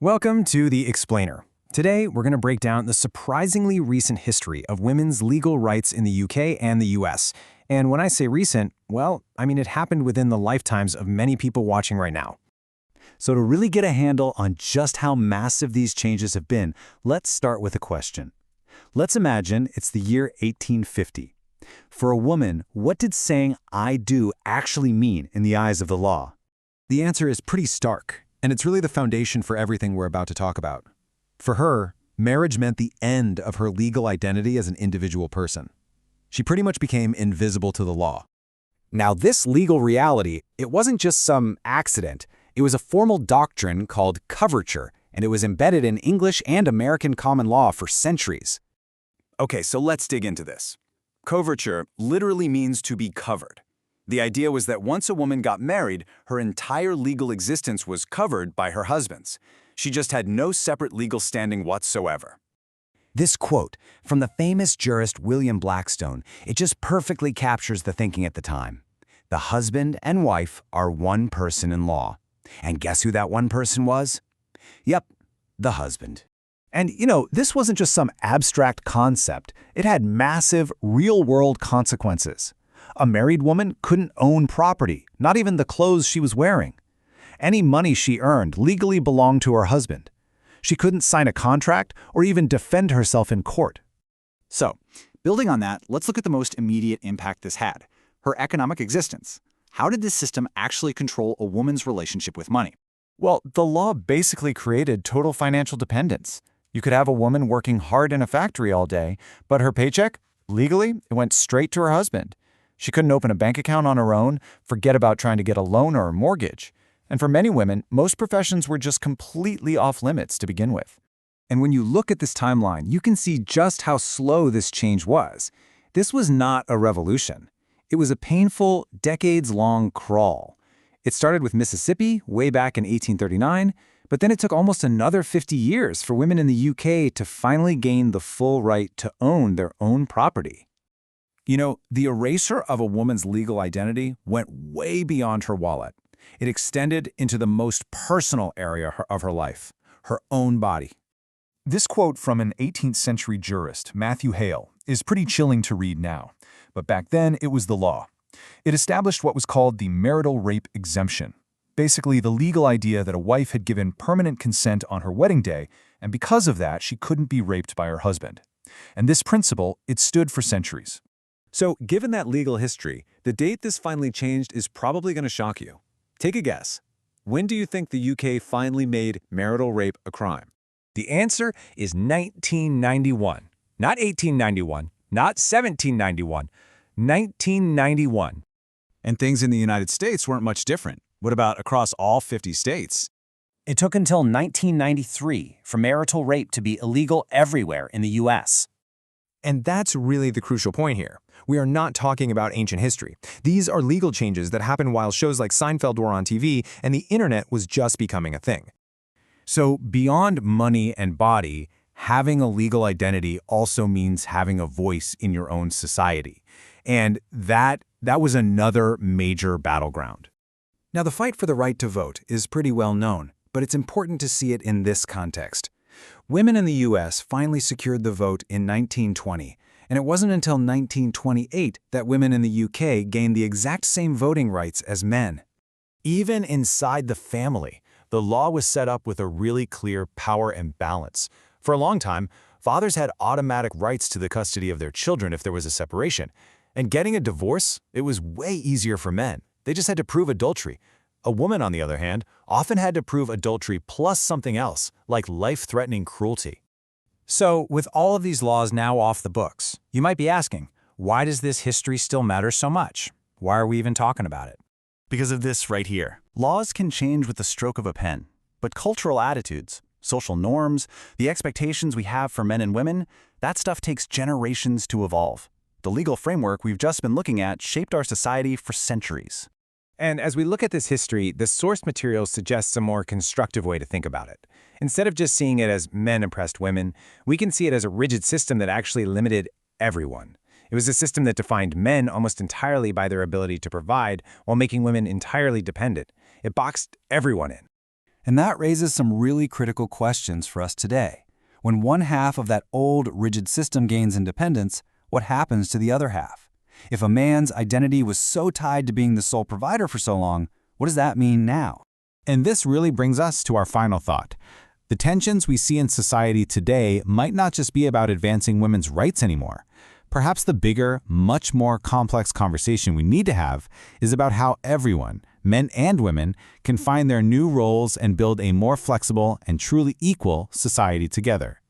Welcome to The Explainer. Today, we're going to break down the surprisingly recent history of women's legal rights in the UK and the US. And when I say recent, well, I mean it happened within the lifetimes of many people watching right now. So to really get a handle on just how massive these changes have been, let's start with a question. Let's imagine it's the year 1850. For a woman, what did saying "I do" actually mean in the eyes of the law? The answer is pretty stark, and it's really the foundation for everything we're about to talk about. For her, marriage meant the end of her legal identity as an individual person. She pretty much became invisible to the law. Now, this legal reality, it wasn't just some accident. It was a formal doctrine called coverture, and it was embedded in English and American common law for centuries. Okay, so let's dig into this. Coverture literally means to be covered. The idea was that once a woman got married, her entire legal existence was covered by her husband's. She just had no separate legal standing whatsoever. This quote from the famous jurist William Blackstone, it just perfectly captures the thinking at the time. The husband and wife are one person in law. And guess who that one person was? Yep, the husband. And this wasn't just some abstract concept. It had massive, real-world consequences. A married woman couldn't own property, not even the clothes she was wearing. Any money she earned legally belonged to her husband. She couldn't sign a contract or even defend herself in court. So, building on that, let's look at the most immediate impact this had: her economic existence. How did this system actually control a woman's relationship with money? Well, the law basically created total financial dependence. You could have a woman working hard in a factory all day, but her paycheck, legally, it went straight to her husband. She couldn't open a bank account on her own, forget about trying to get a loan or a mortgage. And for many women, most professions were just completely off limits to begin with. And when you look at this timeline, you can see just how slow this change was. This was not a revolution. It was a painful, decades-long crawl. It started with Mississippi way back in 1839, but then it took almost another 50 years for women in the UK to finally gain the full right to own their own property. The erasure of a woman's legal identity went way beyond her wallet. It extended into the most personal area of her life, her own body. This quote from an 18th century jurist, Matthew Hale, is pretty chilling to read now. But back then, it was the law. It established what was called the marital rape exemption. Basically, the legal idea that a wife had given permanent consent on her wedding day, and because of that, she couldn't be raped by her husband. And this principle, it stood for centuries. So, given that legal history, the date this finally changed is probably going to shock you. Take a guess. When do you think the UK finally made marital rape a crime? The answer is 1991. Not 1891, not 1791, 1991. And things in the United States weren't much different. What about across all 50 states? It took until 1993 for marital rape to be illegal everywhere in the US. And that's really the crucial point here. We are not talking about ancient history. These are legal changes that happened while shows like Seinfeld were on TV and the internet was just becoming a thing. So beyond money and body, having a legal identity also means having a voice in your own society. And that was another major battleground. Now, the fight for the right to vote is pretty well known, but it's important to see it in this context. Women in the U.S. finally secured the vote in 1920, and it wasn't until 1928 that women in the U.K. gained the exact same voting rights as men. Even inside the family, the law was set up with a really clear power imbalance. For a long time, fathers had automatic rights to the custody of their children if there was a separation. And getting a divorce, it was way easier for men. They just had to prove adultery. A woman, on the other hand, often had to prove adultery plus something else, like life-threatening cruelty. So, with all of these laws now off the books, you might be asking, why does this history still matter so much? Why are we even talking about it? Because of this right here. Laws can change with the stroke of a pen, but cultural attitudes, social norms, the expectations we have for men and women, that stuff takes generations to evolve. The legal framework we've just been looking at shaped our society for centuries. And as we look at this history, the source material suggests a more constructive way to think about it. Instead of just seeing it as men oppressed women, we can see it as a rigid system that actually limited everyone. It was a system that defined men almost entirely by their ability to provide, while making women entirely dependent. It boxed everyone in. And that raises some really critical questions for us today. When one half of that old, rigid system gains independence, what happens to the other half? If a man's identity was so tied to being the sole provider for so long, what does that mean now? And this really brings us to our final thought. The tensions we see in society today might not just be about advancing women's rights anymore. Perhaps the bigger, much more complex conversation we need to have is about how everyone, men and women, can find their new roles and build a more flexible and truly equal society together.